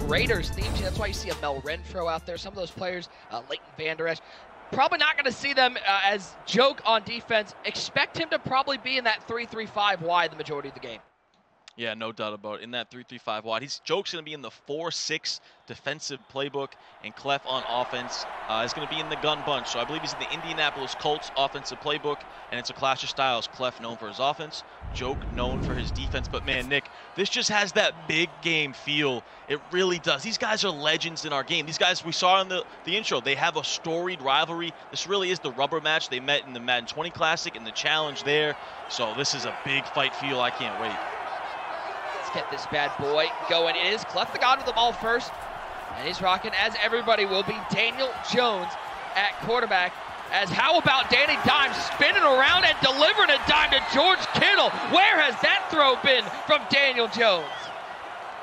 Raiders theme. That's why you see a Mel Renfro out there. Some of those players, Leighton Vander Esch, probably not going to see them as Joke on defense. Expect him to probably be in that 3-3-5 wide the majority of the game. Yeah, no doubt about it. In that 3-3-5 wide, Joke's going to be in the 4-6 defensive playbook, and Clef on offense is going to be in the gun bunch. So I believe he's in the Indianapolis Colts offensive playbook, and it's a clash of styles. Clef known for his offense, Joke known for his defense. But man, Nick, this just has that big game feel. It really does. These guys are legends in our game. These guys, we saw in the intro, they have a storied rivalry. This really is the rubber match. They met in the Madden 20 Classic and the challenge there. So this is a big fight feel. I can't wait. Get this bad boy going. It is ClefftheGod with the ball first, and he's rocking, as everybody will be, Daniel Jones at quarterback. As how about Danny Dimes spinning around and delivering a dime to George Kittle? Where has that throw been from Daniel Jones?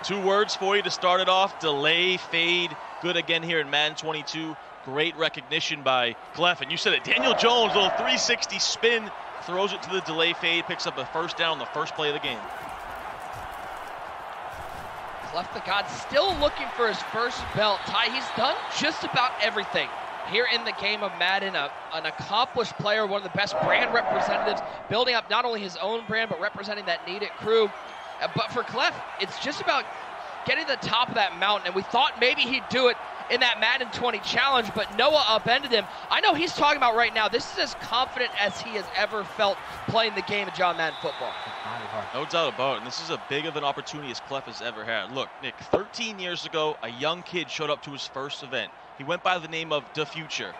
2 words for you to start it off: delay, fade. Good again here in Madden 22. Great recognition by Clef, and you said it. Daniel Jones, little 360 spin, throws it to the delay fade, picks up a first down on the first play of the game. ClefftheGod still looking for his first belt. Ty, he's done just about everything here in the game of Madden. An accomplished player, one of the best brand representatives, building up not only his own brand, but representing that needed crew. But for Clef, it's just about getting to the top of that mountain, and we thought maybe he'd do it in that Madden 20 challenge, but Noah upended him. I know he's talking about right now, this is as confident as he has ever felt playing the game of John Madden football. No doubt about it, and this is as big of an opportunity as Clef has ever had. Look, Nick, 13 years ago, a young kid showed up to his first event. He went by the name of The Future.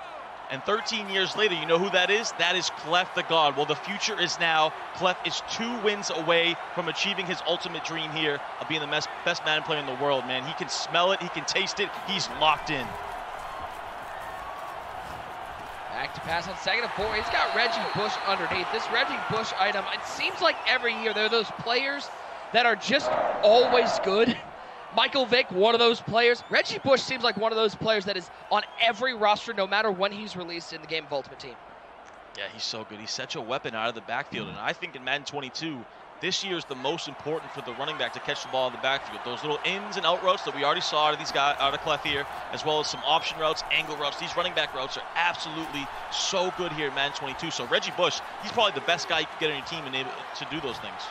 And 13 years later, you know who that is? That is ClefftheGod. Well, the future is now. Clef is 2 wins away from achieving his ultimate dream here of being the best Madden player in the world, man. He can smell it. He can taste it. He's locked in. Back to pass on second and 4. He's got Reggie Bush underneath. This Reggie Bush item, it seems like every year there are those players that are just always good. Michael Vick, one of those players. Reggie Bush seems like one of those players that is on every roster no matter when he's released in the game of Ultimate Team. Yeah, he's so good. He's such a weapon out of the backfield. And I think in Madden 22, this year is the most important for the running back to catch the ball in the backfield. Those little ins and out routes that we already saw out of these guys, out of Clef here, as well as some option routes, angle routes. These running back routes are absolutely so good here in Madden 22. So Reggie Bush, he's probably the best guy you can get on your team and able to do those things.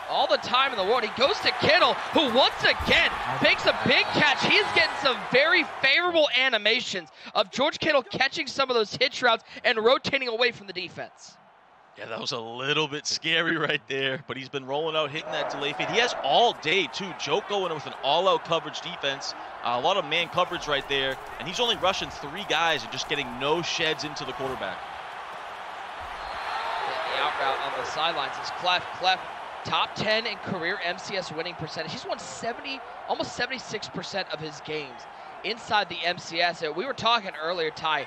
All the time in the world. He goes to Kittle, who once again makes a big catch. He's getting some very favorable animations of George Kittle catching some of those hitch routes and rotating away from the defense. Yeah, that was a little bit scary right there, but he's been rolling out, hitting that delay fade. He has all day, too. Joke going with an all-out coverage defense, a lot of man coverage right there, and he's only rushing 3 guys and just getting no sheds into the quarterback. The out route on the sidelines is Clef. Top 10 in career MCS winning percentage. He's won almost 76% of his games inside the MCS. We were talking earlier, Ty,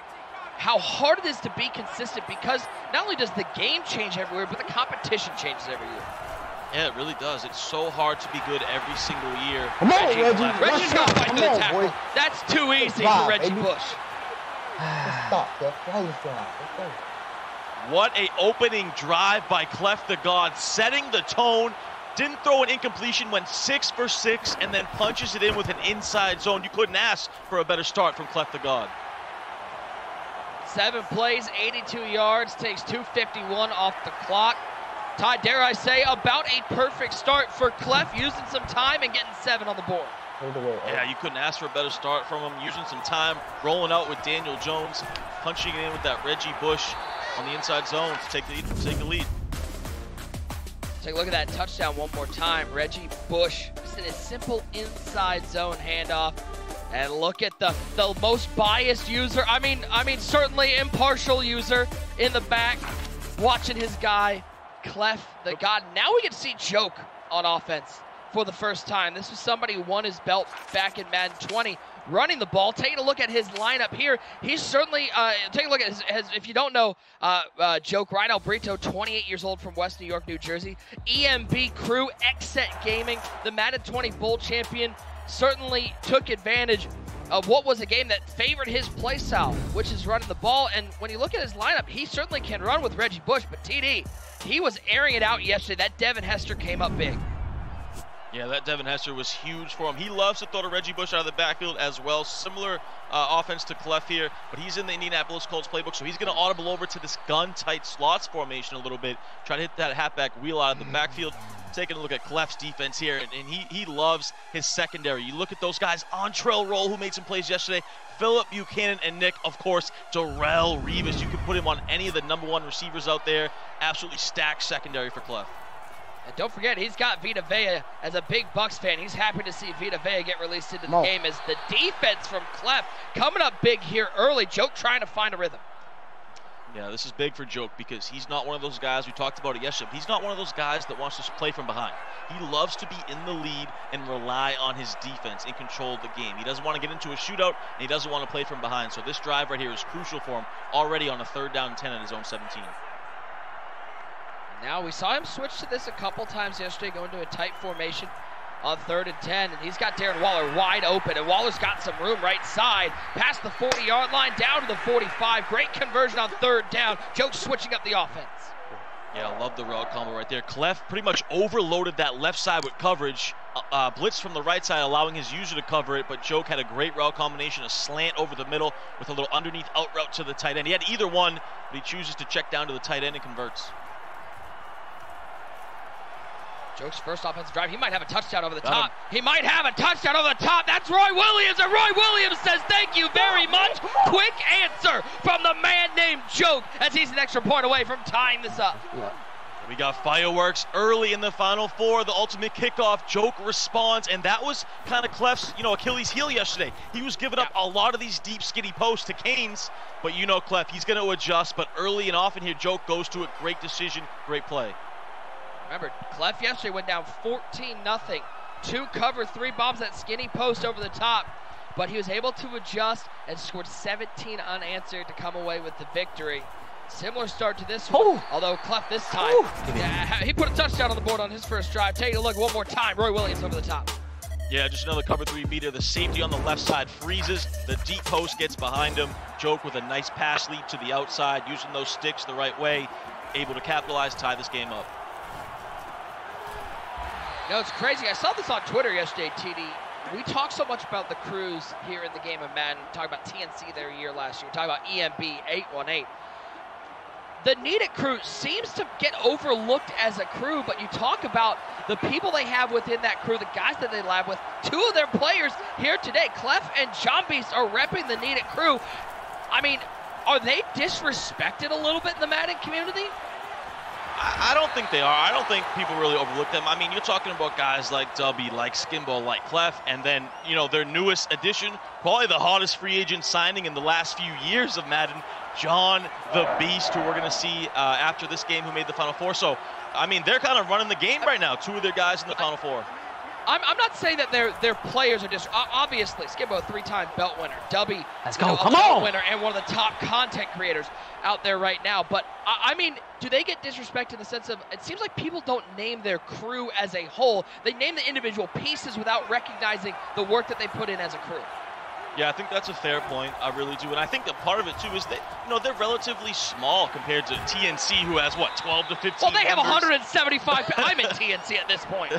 how hard it is to be consistent because not only does the game change every year, but the competition changes every year. Yeah, it really does. It's so hard to be good every single year. Come on, Reggie. Reggie's got to fight for the tackle. Boy. That's too easy for Reggie Bush. Stop, Jeff. Why you stop? Let's go. What a opening drive by ClefftheGod, setting the tone. Didn't throw an incompletion, went 6 for 6, and then punches it in with an inside zone. You couldn't ask for a better start from ClefftheGod. 7 plays, 82 yards, takes 2:51 off the clock. Ty, dare I say, about a perfect start for Clef, using some time and getting 7 on the board. Yeah, you couldn't ask for a better start from him, using some time, rolling out with Daniel Jones, punching it in with that Reggie Bush on the inside zone to take the lead. Take a look at that touchdown one more time. Reggie Bush, just in a simple inside zone handoff. And look at the most biased user, I mean certainly impartial user in the back, watching his guy, ClefftheGod. Now we get to see Joke on offense for the first time. This was somebody who won his belt back in Madden 20, running the ball. Taking a look at his lineup here, he's certainly, take a look at his if you don't know, Joke, Ryan Albrito, 28 years old from West New York, New Jersey. EMB crew, Xset Gaming, the Madden 20 Bowl champion, certainly took advantage of what was a game that favored his play style, which is running the ball. And when you look at his lineup, he certainly can run with Reggie Bush, but TD, he was airing it out yesterday. That Devin Hester came up big. Yeah, that Devin Hester was huge for him. He loves to throw to Reggie Bush out of the backfield as well. Similar offense to Cleff here, but he's in the Indianapolis Colts playbook, so he's going to audible over to this gun-tight slots formation a little bit, try to hit that halfback wheel out of the backfield. Taking a look at Cleff's defense here, and he loves his secondary. You look at those guys on trail roll who made some plays yesterday. Phillip Buchanan and Nick, of course, Darrelle Revis. You can put him on any of the #1 receivers out there. Absolutely stacked secondary for Cleff. And don't forget, he's got Vita Vea as a big Bucs fan. He's happy to see Vita Vea get released into the game as the defense from Cleff coming up big here early. Joke trying to find a rhythm. Yeah, this is big for Joke because he's not one of those guys, we talked about it yesterday, but he's not one of those guys that wants to play from behind. He loves to be in the lead and rely on his defense and control the game. He doesn't want to get into a shootout, and he doesn't want to play from behind. So this drive right here is crucial for him already on a 3rd down and 10 in his own 17. Now we saw him switch to this a couple times yesterday, going to a tight formation on 3rd and 10, and he's got Darren Waller wide open, and Waller's got some room right side, past the 40-yard line, down to the 45. Great conversion on 3rd down. Joke switching up the offense. Yeah, I love the route combo right there. Cleff pretty much overloaded that left side with coverage. Blitz from the right side, allowing his user to cover it, but Joke had a great route combination, a slant over the middle with a little underneath out route to the tight end. He had either one, but he chooses to check down to the tight end and converts. Joke's first offensive drive. He might have a touchdown over the top. He might have a touchdown over the top. That's Roy Williams, and Roy Williams says thank you very much. Quick answer from the man named Joke as he's an extra point away from tying this up. We got fireworks early in the Final Four, the ultimate kickoff. Joke responds, and that was kind of Cleff's, Achilles heel yesterday. He was giving up a lot of these deep, skinny posts to Canes, but Cleff, he's going to adjust, but early and often here, Joke goes to it. Great decision, great play. Remember, Cleff yesterday went down 14-0. 2 cover, 3 bombs, that skinny post over the top. But he was able to adjust and scored 17 unanswered to come away with the victory. Similar start to this one, although Cleff this time, he put a touchdown on the board on his first drive. Take a look one more time. Roy Williams over the top. Yeah, just another cover 3 beater. The safety on the left side freezes. The deep post gets behind him. Joke with a nice pass lead to the outside, using those sticks the right way, able to capitalize, tie this game up. It's crazy. I saw this on Twitter yesterday, TD. We talk so much about the crews here in the game of Madden. We talk about TNC their year last year. We talk about EMB 818. The Needed crew seems to get overlooked as a crew, but you talk about the people they have within that crew, the guys that they lab with. 2 of their players here today, Cleff and John Beast, are repping the Needed crew. I mean, are they disrespected a little bit in the Madden community? I don't think they are. I don't think people really overlook them. I mean, you're talking about guys like Dubby, like Skimbo, like Cleff, and then, their newest addition, probably the hottest free agent signing in the last few years of Madden, John the Beast, who we're going to see after this game, who made the Final Four. So, I mean, they're kind of running the game right now. 2 of their guys in the Final Four. I'm not saying that their players are just obviously Skimbo, 3-time belt winner, Dubby, let's go, come on, winner, and one of the top content creators out there right now. But I mean, do they get disrespected in the sense of it seems like people don't name their crew as a whole? They name the individual pieces without recognizing the work that they put in as a crew. Yeah, I think that's a fair point. I really do. And I think that part of it, too, is that, they're relatively small compared to TNC, who has, 12 to 15 Well, they have members. 175. I'm in TNC at this point.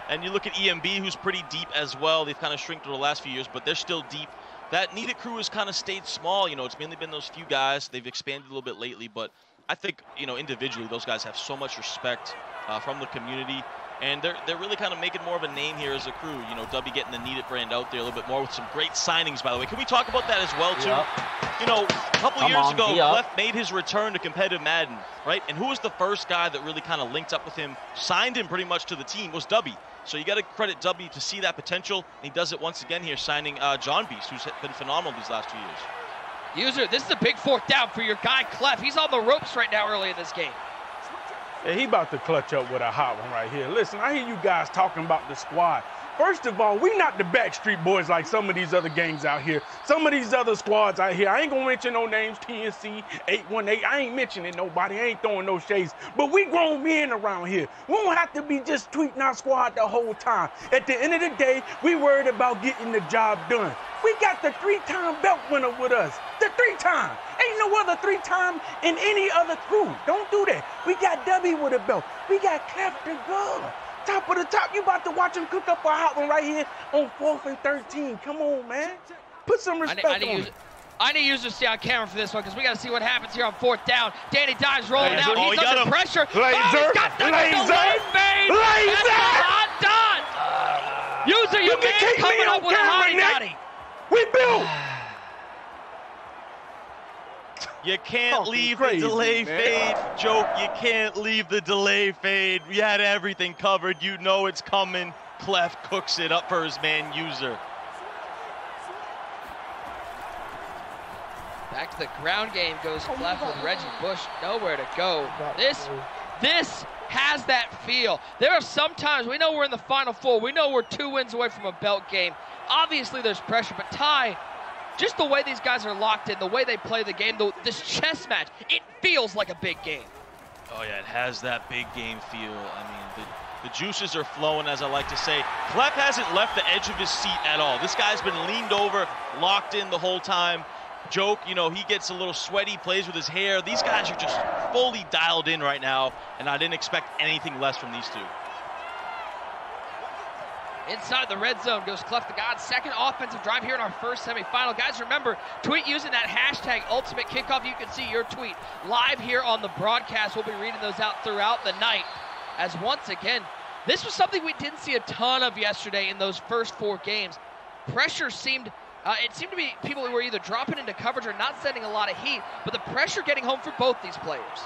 And you look at EMB, who's pretty deep as well. They've kind of shrunk through the last few years, but they're still deep. That Needed crew has kind of stayed small. It's mainly been those few guys. They've expanded a little bit lately, but I think, individually, those guys have so much respect from the community. And they're really kind of making more of a name here as a crew. Dubby getting the Needed brand out there a little bit more with some great signings, by the way. Can we talk about that as well, too? Yep. A couple years ago, Cleff made his return to competitive Madden, right? And who was the first guy that really kind of linked up with him, signed him pretty much to the team, was Dubby. So you got to credit Dubby to see that potential. And he does it once again here, signing John Beast, who's been phenomenal these last 2 years. User, this is a big 4th down for your guy, Cleff. He's on the ropes right now early in this game. Yeah, he about to clutch up with a hot one right here. Listen, I hear you guys talking about the squad. First of all, we not the Backstreet Boys like some of these other gangs out here. Some of these other squads out here. I ain't gonna mention no names, TNC, 818. I ain't mentioning nobody. I ain't throwing no shades. But we grown men around here. We don't have to be just tweeting our squad the whole time. At the end of the day, we worried about getting the job done. We got the 3-time belt winner with us. The 3-time. Ain't no other 3-time in any other crew. Don't do that. We got Dubby with a belt. We got ClefftheGod. top of the top. You about to watch him cook up a hot one right here on 4th and 13. Come on, man. Put some respect on it. I need users to stay on camera for this one because we got to see what happens here on 4th down. Danny Dimes rolling out. He's under pressure. Laser. He's got the delay fade. That's a hot dot. User, you can't coming up with a hottie dotty. We built. You can't leave the delay fade, Joke. You can't leave the delay fade. We had everything covered. You know it's coming. Clef cooks it up for his man User. Back to the ground game goes Clef with Reggie Bush. Nowhere to go. This has that feel. There are some times, we know we're in the Final Four. We know we're 2 wins away from a belt game. Obviously there's pressure, but Ty, just the way these guys are locked in, the way they play the game, this chess match, it feels like a big game. Oh yeah, it has that big game feel. I mean, the juices are flowing, as I like to say. Clef hasn't left the edge of his seat at all. This guy's been leaned over, locked in the whole time. Joke, you know, he gets a little sweaty, plays with his hair. These guys are just fully dialed in right now, and I didn't expect anything less from these two. Inside the red zone goes ClefftheGod. Second offensive drive here in our first semifinal. Guys, remember, tweet using that hashtag Ultimate Kickoff. You can see your tweet live here on the broadcast. We'll be reading those out throughout the night. As once again, this was something we didn't see a ton of yesterday in those first 4 games. Pressure seemed... it seemed to be people who were either dropping into coverage or not sending a lot of heat, but the pressure getting home for both these players.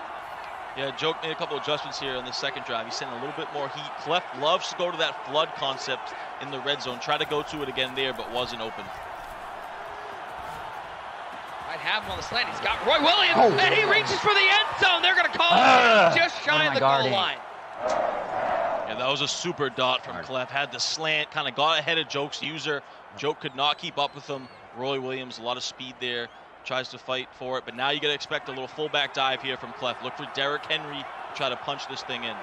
Yeah, Joke made a couple adjustments here on the second drive. He's sending a little bit more heat. Clef loves to go to that flood concept in the red zone. Try to go to it again there, but wasn't open. Might have him on the slant. He's got Roy Williams, and he reaches for the end zone. They're going to call it just shy of the goal line. Yeah, that was a super dot from Clef. Had the slant, kind of got ahead of Joke's User. Joke could not keep up with him. Roy Williams, a lot of speed there. Tries to fight for it, but now you got to expect a little fullback dive here from Clef. Look for Derrick Henry to try to punch this thing in.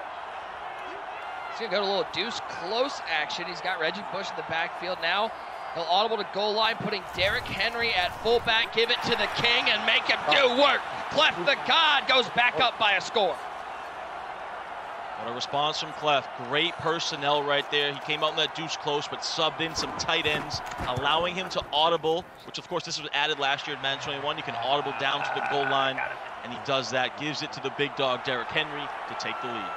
He's going to go to a little deuce close action. He's got Reggie Bush in the backfield now. He'll audible to goal line, putting Derrick Henry at fullback. Give it to the king and make him do work. ClefftheGod goes back up by a score. What a response from Clef. Great personnel right there. He came out in that deuce close, but subbed in some tight ends, allowing him to audible, which of course this was added last year at Madden 21. You can audible down to the goal line, and he does that. Gives it to the big dog, Derrick Henry, to take the lead.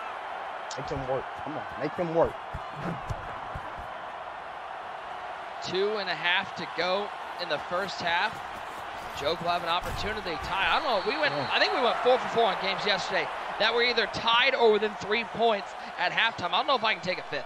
Make them work. Come on, make them work. 2.5 to go in the first half. Joke will have an opportunity. Ty, I don't know. I think we went 4 for 4 on games yesterday that were either tied or within 3 points at halftime. I don't know if I can take a 5th.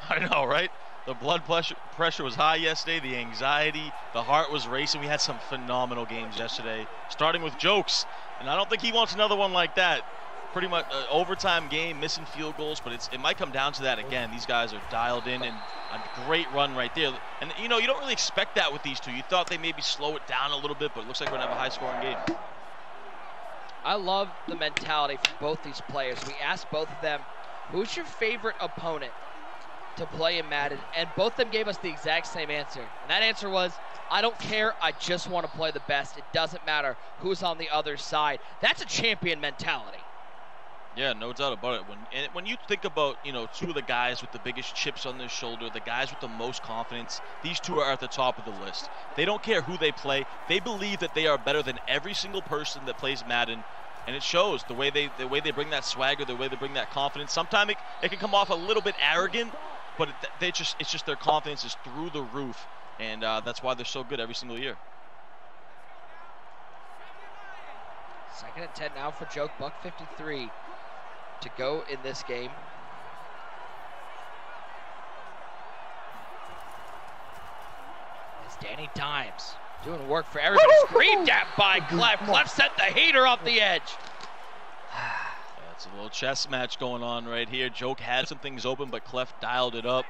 I know, right? The blood pressure was high yesterday, the anxiety, the heart was racing. We had some phenomenal games yesterday, starting with Jokes, and I don't think he wants another one like that. Pretty much overtime game, missing field goals, but it might come down to that again. These guys are dialed in, and a great run right there. And you know, you don't really expect that with these two. You thought they maybe slow it down a little bit, but it looks like we're gonna have a high-scoring game. I love the mentality from both these players. We asked both of them, who's your favorite opponent to play in Madden? And both of them gave us the exact same answer. And that answer was, I don't care, I just want to play the best. It doesn't matter who's on the other side. That's a champion mentality. Yeah, no doubt about it. When you think about, you know, two of the guys with the biggest chips on their shoulder, the guys with the most confidence, these two are at the top of the list. They don't care who they play. They believe that they are better than every single person that plays Madden, and it shows the way they bring that swagger, the way they bring that confidence. Sometimes it can come off a little bit arrogant, but it's just their confidence is through the roof, and that's why they're so good every single year. 2nd and 10 now for Joke. $1:53 to go in this game. It's Danny Dimes doing work for everybody. Screamed at by Clef. Clef sent the heater off the edge. That's a little chess match going on right here. Joke had some things open, but Clef dialed it up.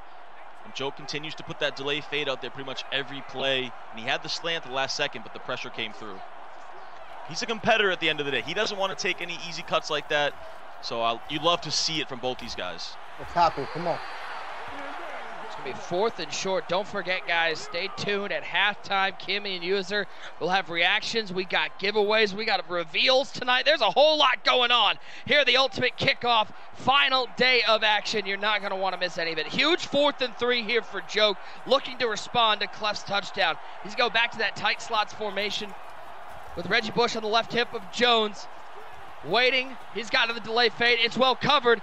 And Joke continues to put that delay fade out there pretty much every play. And he had the slant at the last second, but the pressure came through. He's a competitor at the end of the day. He doesn't want to take any easy cuts like that. So you love to see it from both these guys. Let's tackle, come on. It's going to be 4th and short. Don't forget, guys, stay tuned at halftime. Kimmy and User will have reactions. We got giveaways. We got reveals tonight. There's a whole lot going on here at the Ultimate Kickoff. Final day of action. You're not going to want to miss any of it. Huge 4th and 3 here for Joke, looking to respond to Cleff's touchdown. He's going back to that tight slots formation with Reggie Bush on the left hip of Jones. Waiting. He's got the delay fade. It's well covered.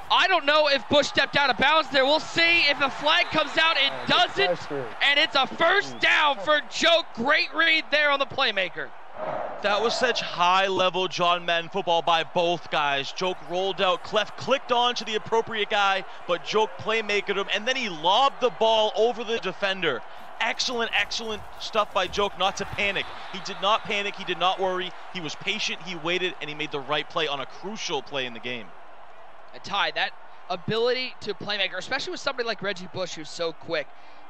I don't know if Bush stepped out of bounds there. We'll see if the flag comes out. It doesn't, and it's a first down for Joke. Great read there on the playmaker. That was such high-level John Madden football by both guys. Joke rolled out, Cleff clicked on to the appropriate guy, but Joke playmakered him, and then he lobbed the ball over the defender. Excellent, excellent stuff by Joke not to panic. He did not panic, he did not worry. He was patient, he waited, and he made the right play on a crucial play in the game. Ty, that ability to playmaker, especially with somebody like Reggie Bush who's so quick,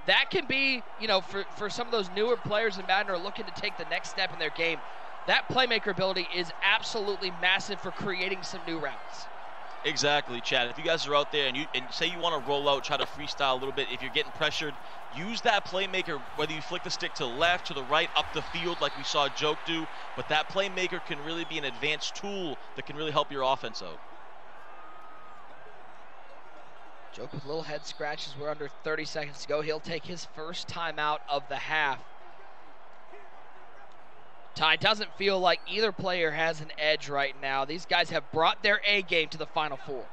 that can be, you know, for some of those newer players in Madden who are looking to take the next step in their game, that playmaker ability is absolutely massive for creating some new routes. Exactly, Chad. If you guys are out there and say you want to roll out, try to freestyle a little bit, if you're getting pressured, use that playmaker, whether you flick the stick to the left, to the right, up the field like we saw Joke do, but that playmaker can really be an advanced tool that can really help your offense out. Joke with little head scratches. We're under 30 seconds to go. He'll take his first timeout of the half. Ty, doesn't feel like either player has an edge right now. These guys have brought their A game to the Final Four.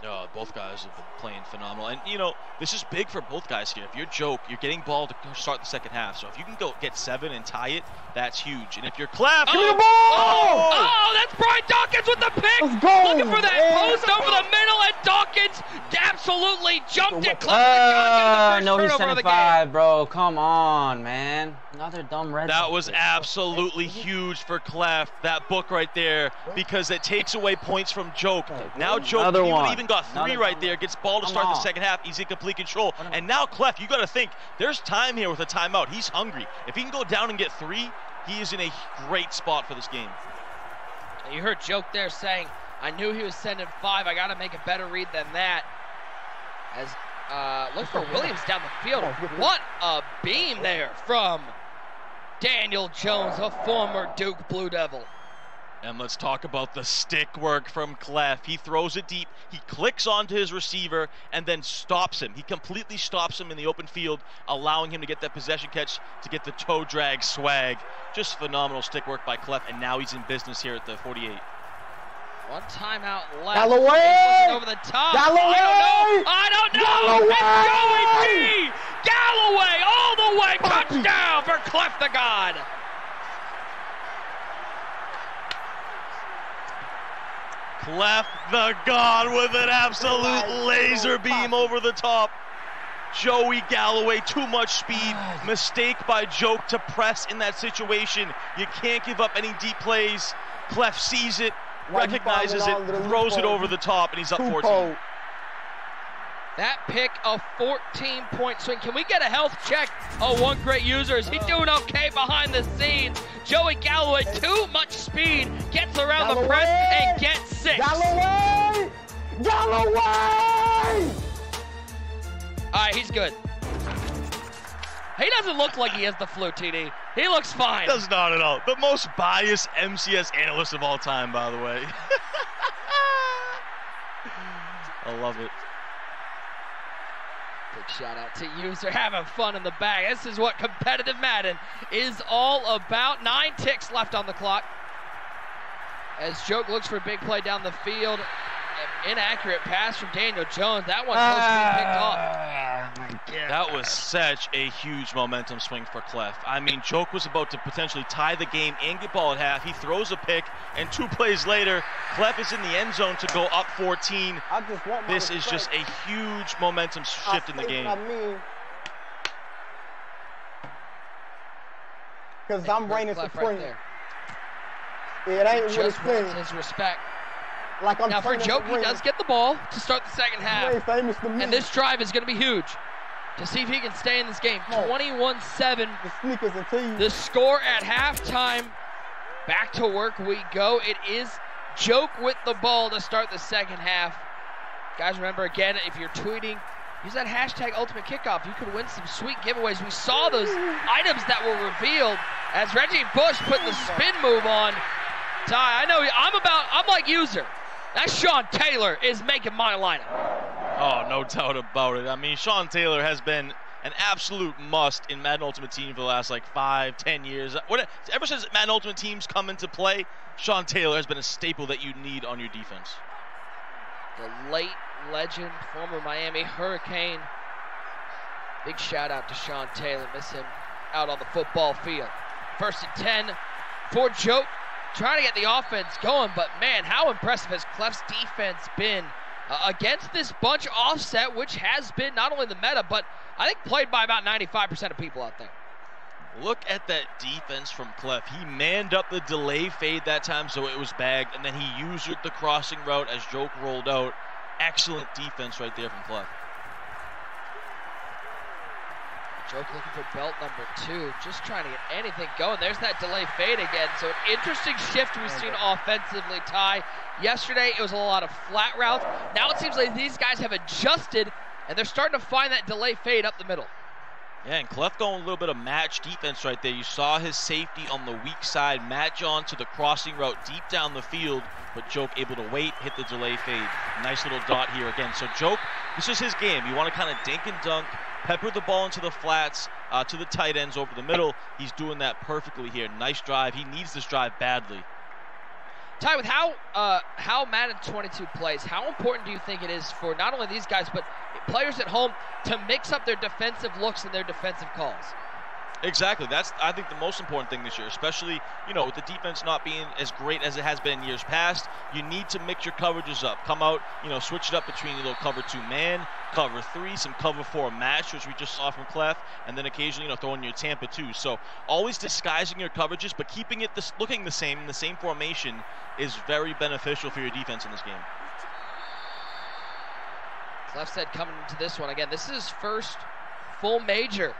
No, both guys have been playing phenomenal. And, you know, this is big for both guys here. If you're Joke, you're getting ball to start the second half. So if you can go get 7 and tie it, that's huge. And if you're Cleff... Give me the ball! Oh, that's Brian Dawkins with the pick! Let's go! Looking for that post over the middle, and Dawkins absolutely jumped it. No, he's 10-5, bro. Come on, man. Another dumb red. That was absolutely huge for Cleff, that book right there, because it takes away points from Joke. Now Joke, he would even got 3 right there, gets ball to start the second half. He's in complete control. And now Cleff, you got to think, there's time here with a timeout. He's hungry. If he can go down and get 3, he is in a great spot for this game. You heard Joke there saying, I knew he was sending 5. I got to make a better read than that. As look for Williams down the field. What a beam there from Daniel Jones, a former Duke Blue Devil. And let's talk about the stick work from Cleff. He throws it deep, he clicks onto his receiver, and then stops him. He completely stops him in the open field, allowing him to get that possession catch to get the toe drag swag. Just phenomenal stick work by Cleff, and now he's in business here at the 48. One timeout left. Galloway! Over the top. Galloway! I don't know. Galloway! It's Joey G. Galloway all the way. Touchdown for ClefftheGod. ClefftheGod with an absolute laser beam over the top. Joey Galloway, too much speed. Mistake by Joke to press in that situation. You can't give up any deep plays. Cleff sees it, recognizes it, throws it over the top, and he's up 14. That pick, a 14-point swing. Can we get a health check? Oh, one great user. Is he doing okay behind the scenes? Joey Galloway, too much speed, gets around the press and gets 6. Galloway! Galloway! All right, he's good. He doesn't look like he has the flu, TD. He looks fine. Does not at all. The most biased MCS analyst of all time, by the way. I love it. Big shout out to user having fun in the bag. This is what competitive Madden is all about. 9 ticks left on the clock. As Joke looks for a big play down the field. Inaccurate pass from Daniel Jones. That one's supposed to be picked off. That was such a huge momentum swing for Cleff. I mean, Joke was about to potentially tie the game and get ball at half. He throws a pick, and 2 plays later, Cleff is in the end zone to go up 14. This is just a huge momentum shift in the game. Because I'm reigning supreme. Right there. It ain't what just it wants seems. his respect. Like I'm Now for Joke, he does get the ball to start the second half. Famous to me. And this drive is going to be huge to see if he can stay in this game. 21-7. The sneakers and tees. The score at halftime. Back to work we go. It is Joke with the ball to start the second half. Guys, remember again, if you're tweeting use that hashtag ultimate kickoff. You could win some sweet giveaways. We saw those items that were revealed as Reggie Bush put the spin move on. Ty, I know I'm like user. That Sean Taylor is making my lineup. Oh, no doubt about it. I mean, Sean Taylor has been an absolute must in Madden Ultimate Team for the last like 5-10 years. Ever since Madden Ultimate Team's come into play, Sean Taylor has been a staple that you need on your defense. The late legend, former Miami Hurricane. Big shout out to Sean Taylor. Miss him out on the football field. 1st and 10 for Joke. Trying to get the offense going, but man, how impressive has Cleff's defense been against this bunch offset, which has been not only the meta, but I think played by about 95% of people out there. Look at that defense from Cleff. He manned up the delay fade that time, so it was bagged, and then he used the crossing route as Joke rolled out. Excellent defense right there from Cleff. Joke looking for belt number 2, just trying to get anything going. There's that delay fade again. So an interesting shift we've seen offensively, Ty. Yesterday, it was a lot of flat routes. Now it seems like these guys have adjusted, and they're starting to find that delay fade up the middle. Yeah, and Cleff going a little bit of match defense right there. You saw his safety on the weak side match on to the crossing route deep down the field, but Joke able to wait, hit the delay fade. Nice little dot here again. So Joke, this is his game. You want to kind of dink and dunk, pepper the ball into the flats, to the tight ends over the middle. He's doing that perfectly here. Nice drive. He needs this drive badly. Ty, with how Madden 22 plays, how important do you think it is for not only these guys, but players at home to mix up their defensive looks and their defensive calls? Exactly. That's, I think, the most important thing this year, especially, you know, with the defense not being as great as it has been in years past. You need to mix your coverages up. Come out, you know, switch it up between a little cover 2 man, cover 3, some cover 4 match, which we just saw from Cleff, and then occasionally, you know, throwing your Tampa 2. So always disguising your coverages, but keeping it looking the same in the same formation is very beneficial for your defense in this game. Cleff said coming into this one again, this is his first full major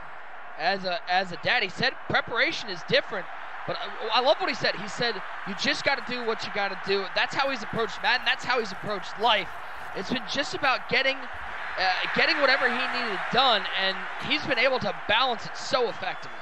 as a dad. He said preparation is different, but I love what he said. He said you just got to do what you got to do. That's how he's approached Madden. That's how he's approached life. It's been just about getting whatever he needed done, and he's been able to balance it so effectively.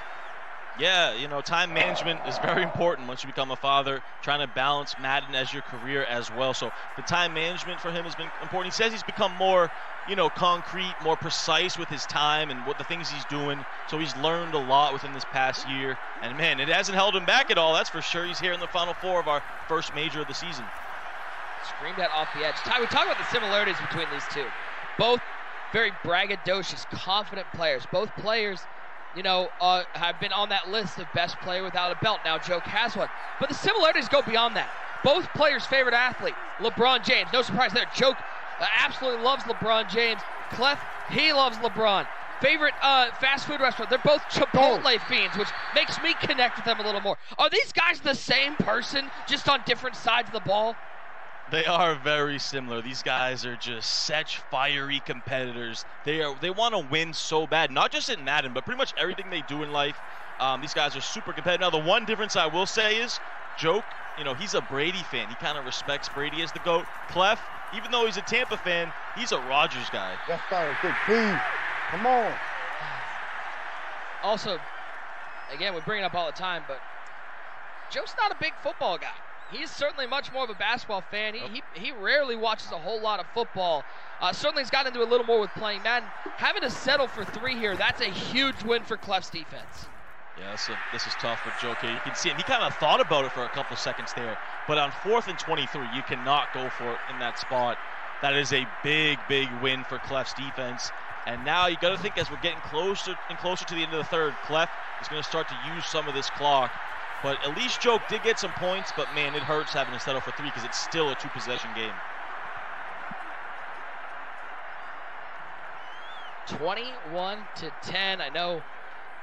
Yeah, you know, time management is very important once you become a father, trying to balance Madden as your career as well. So the time management for him has been important. He says he's become more, you know, concrete, more precise with his time and what the things he's doing. So he's learned a lot within this past year. And man, it hasn't held him back at all, that's for sure. He's here in the Final Four of our first major of the season. Screamed at off the edge. Ty, we talk about the similarities between these two. Both very braggadocious, confident players. Both players, you know, have been on that list of best player without a belt. Now Joke has one. But the similarities go beyond that. Both players' favorite athlete, LeBron James. No surprise there. Joke absolutely loves LeBron James. Cleff, he loves LeBron. Favorite fast food restaurant, they're both Chipotle fiends, which makes me connect with them a little more. Are these guys the same person, just on different sides of the ball? They are very similar. These guys are just such fiery competitors. They want to win so bad, not just in Madden, but pretty much everything they do in life. These guys are super competitive. Now, the one difference I will say is Joke, you know, he's a Brady fan. He kind of respects Brady as the GOAT. Cleff, even though he's a Tampa fan, he's a Rodgers guy. That's fine. Good team. Come on. Also, again, we bring it up all the time, but Joke's not a big football guy. He's certainly much more of a basketball fan. He rarely watches a whole lot of football. Certainly he's gotten into a little more with playing Madden. Having to settle for 3 here, that's a huge win for Cleff's defense. Yeah, this is tough for Joke here. You can see him. He kind of thought about it for a couple seconds there. But on 4th and 23, you cannot go for it in that spot. That is a big, big win for Cleff's defense. And now you got to think as we're getting closer and closer to the end of the third, Cleff is going to start to use some of this clock. But at least Joke did get some points, but man, it hurts having to settle for 3 because it's still a 2-possession game. 21-10. I know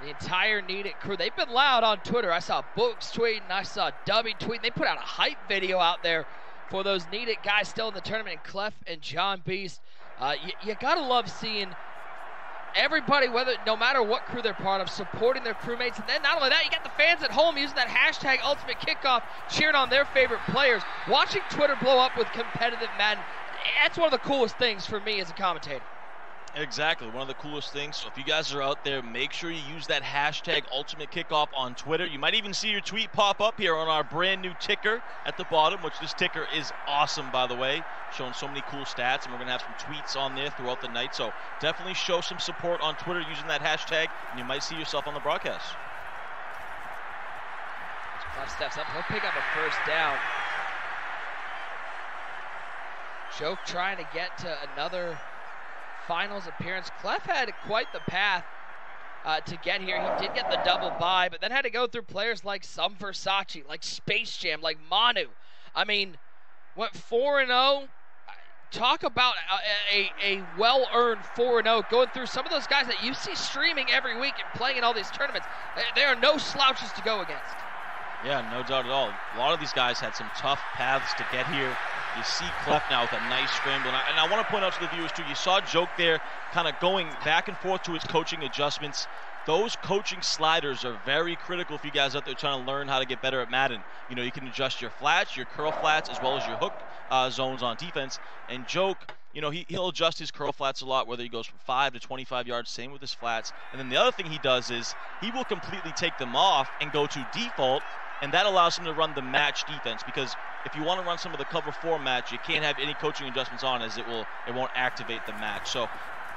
the entire Need It crew, they've been loud on Twitter. I saw Books tweeting, I saw Dubby tweeting. They put out a hype video out there for those Need It guys still in the tournament, Cleff and John Beast. You gotta love seeing everybody, no matter what crew they're part of, supporting their crewmates. And then not only that, you got the fans at home using that hashtag ultimate kickoff, cheering on their favorite players. Watching Twitter blow up with competitive Madden, that's one of the coolest things for me as a commentator. Exactly, one of the coolest things. So if you guys are out there, make sure you use that hashtag Ultimate Kickoff on Twitter. You might even see your tweet pop up here on our brand new ticker at the bottom, which this ticker is awesome, by the way, showing so many cool stats, and we're going to have some tweets on there throughout the night. So definitely show some support on Twitter using that hashtag, and you might see yourself on the broadcast. Cleff steps up, he'll pick up a first down. Joke trying to get to another finals appearance. Cleff had quite the path to get here. He did get the double bye, but then had to go through players like Some Versace, like Space Jam, like Manu. I mean, went 4-0. Talk about a well-earned 4-0, going through some of those guys that you see streaming every week and playing in all these tournaments. There are no slouches to go against. Yeah, no doubt at all. A lot of these guys had some tough paths to get here. You see Cleff now with a nice scramble. And I want to point out to the viewers, too, you saw Joke there kind of going back and forth to his coaching adjustments. Those coaching sliders are very critical if you guys out there trying to learn how to get better at Madden. You know, you can adjust your flats, your curl flats, as well as your hook zones on defense. And Joke, you know, he'll adjust his curl flats a lot, whether he goes from 5 to 25 yards, same with his flats. And then the other thing he does is he will completely take them off and go to default, and that allows him to run the match defense, because if you want to run some of the cover 4 match, you can't have any coaching adjustments on, as it won't activate the match. So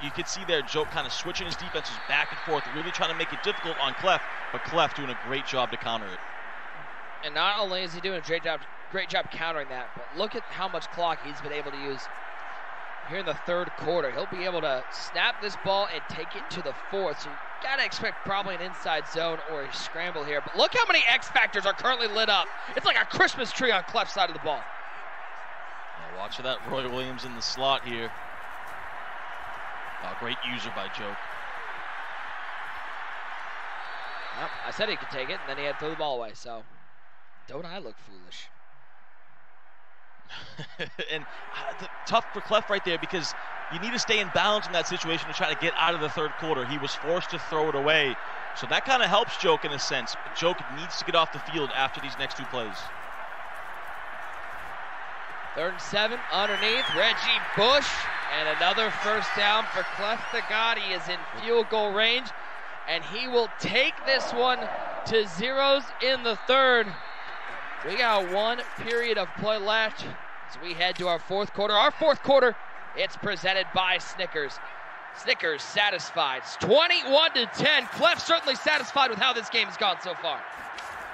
you can see there Joke kind of switching his defenses back and forth, really trying to make it difficult on Cleff, but Cleff doing a great job to counter it. And not only is he doing a great job countering that, but look at how much clock he's been able to use here in the third quarter. He'll be able to snap this ball and take it to the fourth. So you gotta expect probably an inside zone or a scramble here. But look how many X factors are currently lit up. It's like a Christmas tree on Cleff's side of the ball. Yeah, watch for that Roy Williams in the slot here. Oh, great user by Joke. Yep, I said he could take it, and then he had to throw the ball away. So don't I look foolish? And tough for Cleff right there, because you need to stay in balance in that situation to try to get out of the third quarter. He was forced to throw it away. So that kind of helps Joke in a sense. But Joke needs to get off the field after these next 2 plays. 3rd and 7 underneath. Reggie Bush, and another first down for ClefftheGod. He is in field goal range, and he will take this one to zeros in the third. We got 1 period of play left as we head to our fourth quarter. Our fourth quarter, it's presented by Snickers. Snickers satisfied. It's 21-10. Cleff certainly satisfied with how this game has gone so far.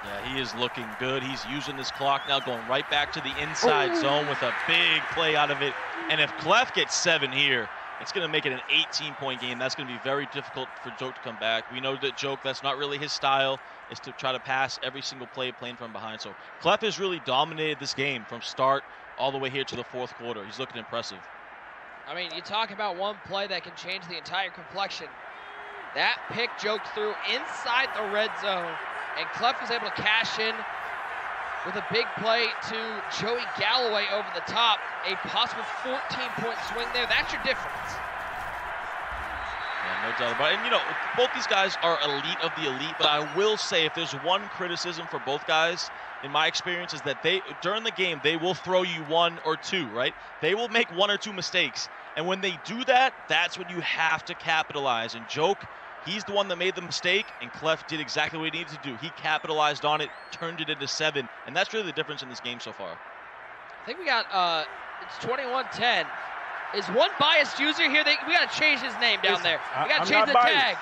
Yeah, he is looking good. He's using this clock now, going right back to the inside zone with a big play out of it. And if Cleff gets 7 here, it's going to make it an 18-point game. That's going to be very difficult for Joke to come back. We know that Joke, that's not really his style, is to try to pass every single play playing from behind. So Cleff has really dominated this game from start all the way here to the fourth quarter. He's looking impressive. I mean, you talk about one play that can change the entire complexion. That pick Joke threw inside the red zone, and Cleff was able to cash in with a big play to Joey Galloway over the top. A possible 14-point swing there. That's your difference. Yeah, no doubt about it. And, you know, both these guys are elite of the elite, but I will say if there's one criticism for both guys, in my experience, is that during the game, they will throw you 1 or 2, right? They will make 1 or 2 mistakes. And when they do that, that's when you have to capitalize. And Joke, he's the one that made the mistake, and Cleff did exactly what he needed to do. He capitalized on it, turned it into 7, and that's really the difference in this game so far. I think we got, it's 21-10. Is one biased user here? We got to change his name down there. We got to change the tag.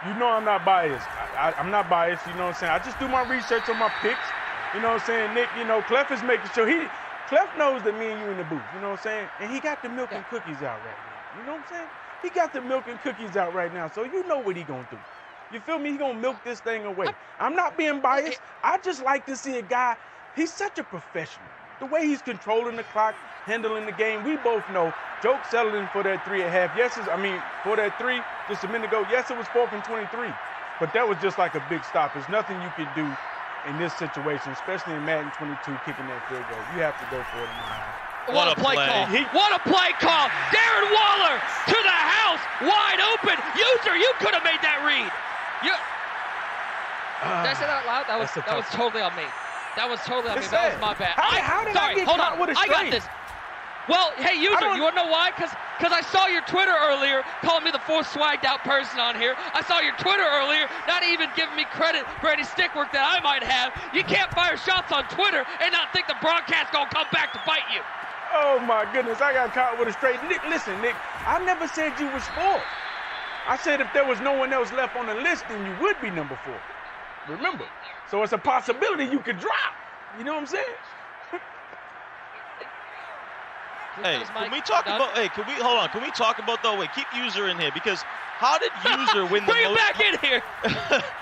You know I'm not biased. I'm not biased, you know what I'm saying? I just do my research on my picks. You know what I'm saying, Nick? You know, Cleff is making sure Cleff knows that me and you in the booth, you know what I'm saying? And he got the milk and cookies out right now. You know what I'm saying? He got the milk and cookies out right now, so you know what he gonna do. You feel me? He gonna milk this thing away. I'm not being biased. I just like to see a guy, he's such a professional. The way he's controlling the clock, handling the game, we both know. Joke settling for that 3.5. Yes, for that 3 just a minute ago. Yes, it was 4th and 23, but that was just like a big stop. There's nothing you can do in this situation, especially in Madden 22, kicking that field goal. You have to go for it in my eye. What a play call. What a play call. Darren Waller to the house, wide open. User, you could have made that read. Did I say that out loud? That was totally on me. That was totally on me. That was my bad. How did I get caught with a straight? I got this. Well, hey, user, you want to know why? Because I saw your Twitter earlier calling me the fourth swagged out person on here. I saw your Twitter earlier not even giving me credit for any stick work that I might have. You can't fire shots on Twitter and not think the broadcast going to come back to bite you. Oh, my goodness. I got caught with a straight. Nick, listen, Nick, I never said you was 4th. I said if there was no one else left on the list, then you would be number 4. Remember? So it's a possibility you could drop. You know what I'm saying? Hey, can we talk about? Hey, can we talk about though? Wait, keep user in here because how did user win the Bring most? Bring it back in here.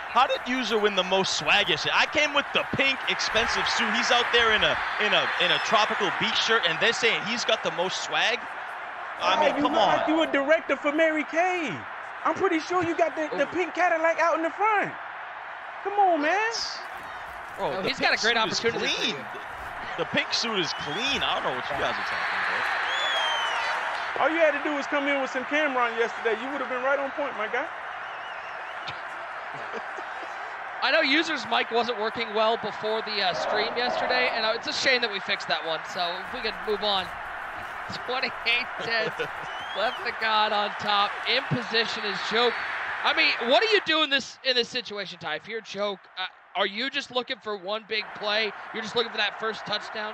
How did user win the most swag yesterday? I came with the pink expensive suit. He's out there in a tropical beach shirt, and they're saying he's got the most swag. I mean, come on. Like you a director for Mary Kay. I'm pretty sure you got the pink Cadillac out in the front. Come on, man. Bro, no, he's got a great opportunity. Clean. The pink suit is clean. I don't know what you guys are talking about. All you had to do was come in with some camera on yesterday. You would have been right on point, my guy. I know user's mic wasn't working well before the stream yesterday, and it's a shame that we fixed that one. So if we could move on. 28-10, ClefftheGod on top. In position is Joke. I mean, what do you do in this situation, Ty? If you're Joke, are you just looking for one big play? You're just looking for that first touchdown?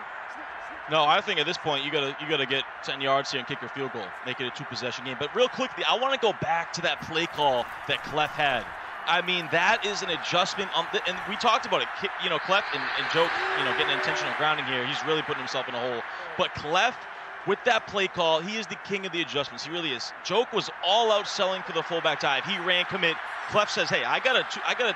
No, I think at this point you gotta get 10 yards here and kick your field goal, make it a 2-possession game. But real quickly, I want to go back to that play call that Clef had. I mean, that is an adjustment, and we talked about it. You know, Clef and Joke, getting intentional grounding here. He's really putting himself in a hole. But Clef, with that play call, he is the king of the adjustments. He really is. Joke was all out selling for the fullback dive. He ran commit. Clef says, hey, I got an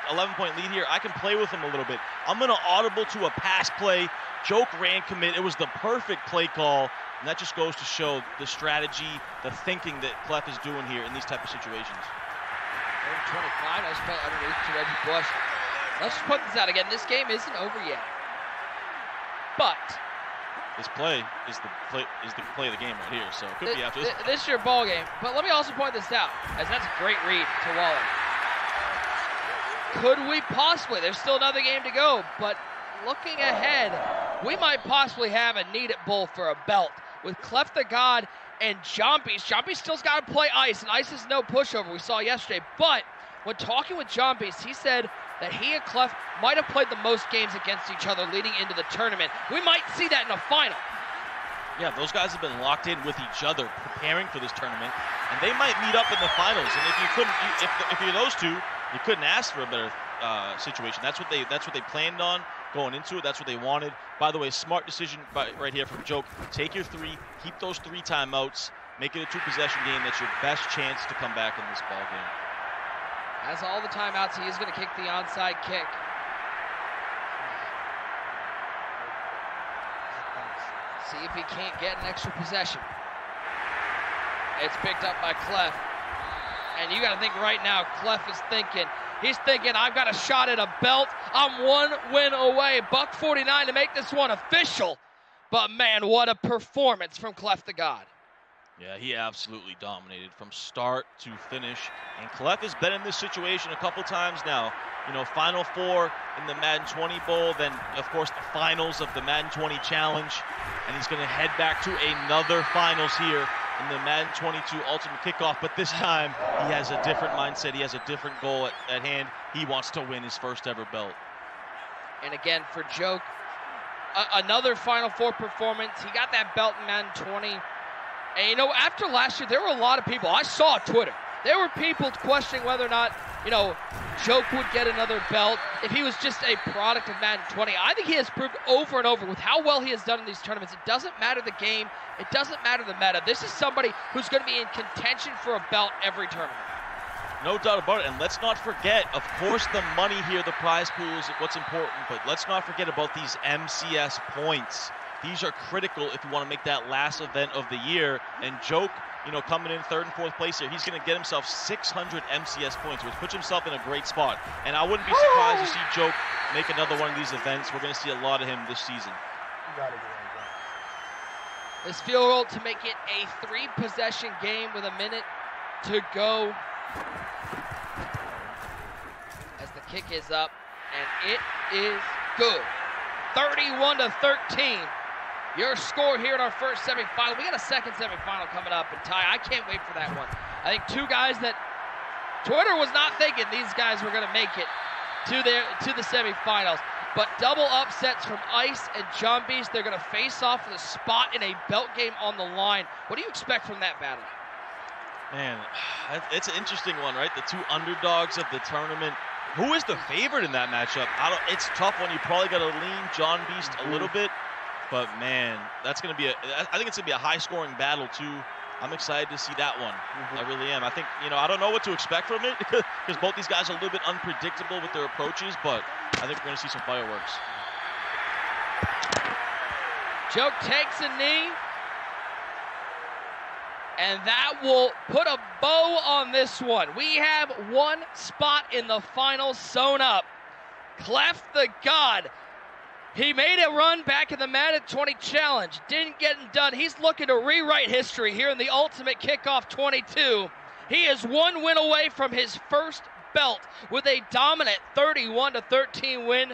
11-point lead here. I can play with him a little bit. I'm going to audible to a pass play. Joke ran commit. It was the perfect play call, and that just goes to show the strategy, the thinking that Clef is doing here in these type of situations. 25, nice play underneath to Reggie Bush. Let's just put this out again. This game isn't over yet. But this play is the play of the game right here, so it could be after this. This is your ball game. But let me also point this out, as that's a great read to Waller. Could we possibly, there's still another game to go, but looking ahead, we might possibly have a need at Bull for a belt with ClefftheGod and Jompies. Jompies still's got to play Ice, and Ice is no pushover, we saw yesterday. But when talking with Jompies, he said that he and Clef might have played the most games against each other leading into the tournament. We might see that in a final. Yeah, those guys have been locked in with each other, preparing for this tournament, and they might meet up in the finals. And if you're those two, you couldn't ask for a better situation. That's what they planned on going into it. That's what they wanted. By the way, smart decision right here from Joke. Take your 3, keep those 3 timeouts, make it a 2-possession game. That's your best chance to come back in this ball game. Has all the timeouts, he is going to kick the onside kick. See if he can't get an extra possession. It's picked up by Clef. And you got to think right now, Clef is thinking, he's thinking, I've got a shot at a belt. I'm 1 win away. $1.49 to make this one official. But man, what a performance from ClefftheGod. Yeah, he absolutely dominated from start to finish. And Clef has been in this situation a couple times now. Final 4 in the Madden 20 Bowl, then, of course, the finals of the Madden 20 Challenge. And he's going to head back to another finals here in the Madden 22 Ultimate Kickoff. But this time, he has a different mindset. He has a different goal at hand. He wants to win his first ever belt. And again, for Joke, another Final 4 performance. He got that belt in Madden 20. And, after last year, there were a lot of people. I saw Twitter. There were people questioning whether or not, Joke would get another belt if he was just a product of Madden 20. I think he has proved over and over with how well he has done in these tournaments. It doesn't matter the game. It doesn't matter the meta. This is somebody who's going to be in contention for a belt every tournament. No doubt about it. And let's not forget, of course, the money here, the prize pool is what's important. But let's not forget about these MCS points. These are critical if you want to make that last event of the year. And Joke, coming in 3rd and 4th place here, he's going to get himself 600 MCS points, which puts himself in a great spot. And I wouldn't be surprised to see Joke make another one of these events. We're going to see a lot of him this season. You gotta get it, This field goal to make it a 3-possession game with a minute to go. As the kick is up, and it is good. 31-13. your score here in our first semifinal. We got a second semifinal coming up, and Ty, I can't wait for that one. I think two guys that Twitter was not thinking these guys were going to make it to the semifinals. But double upsets from Ice and John Beast. They're going to face off for the spot in a belt game on the line. What do you expect from that battle? Man, it's an interesting one, right? The two underdogs of the tournament. Who is the favorite in that matchup? It's tough when you probably got to lean John Beast a little bit. But, man, that's going to be I think it's going to be a high-scoring battle, too. I'm excited to see that one. I really am. I think, I don't know what to expect from it because both these guys are a little bit unpredictable with their approaches, but I think we're going to see some fireworks. Joke takes a knee. And that will put a bow on this one. We have one spot in the finals sewn up. ClefftheGod. He made a run back in the Madden 20 Challenge. Didn't get it done. He's looking to rewrite history here in the Ultimate Kickoff 22. He is one win away from his first belt with a dominant 31-13 win